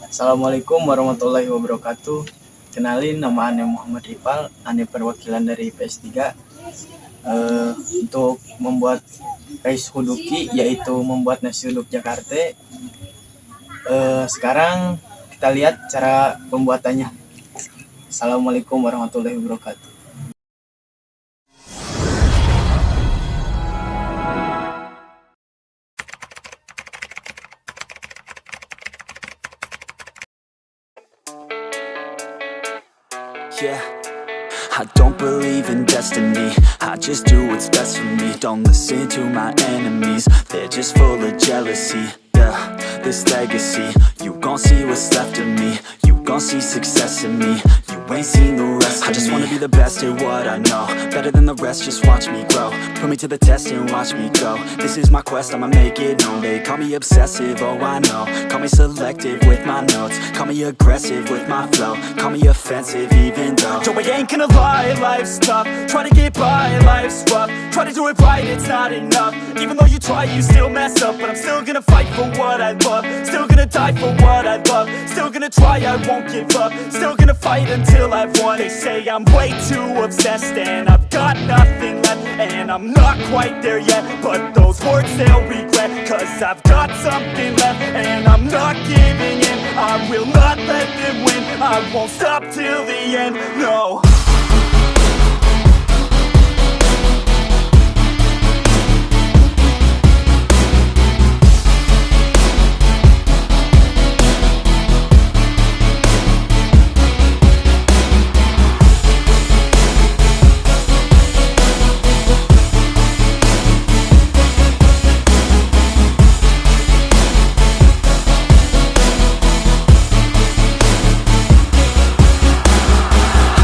Assalamualaikum warahmatullahi wabarakatuh. Kenalin, nama Ane Muhammad Ipal, Ane perwakilan dari PS3. Untuk membuat rice huduki, yaitu membuat nasi uduk Jakarta. Sekarang kita lihat cara pembuatannya. Assalamualaikum warahmatullahi wabarakatuh. Yeah, I don't believe in destiny, I just do what's best for me. Don't listen to my enemies, they're just full of jealousy. Yeah, this legacy, you gon' see what's left of me. You gon' see success in me, you ain't seen the rest of me. I just wanna be the best at what I know, better than the rest, just watch me grow. Put me to the test and watch me go. This is my quest, I'ma make it known. They call me obsessive, oh I know. Call me selective with my notes, call me aggressive with my flow, call me offensive even though yo, I ain't gonna lie, life's tough. Try to get by, life's rough. Try to do it right, it's not enough. Even though you try, you still mess up. But I'm still gonna fight for what I love, still gonna die for what I love, still gonna try, I won't give up, still gonna fight until I've won. They say I'm way too obsessed and I've got nothing left, and I'm not quite there yet, but those words they'll regret, cause I've got something left and I'm not giving in. I will not let them win, I won't stop till the end, no.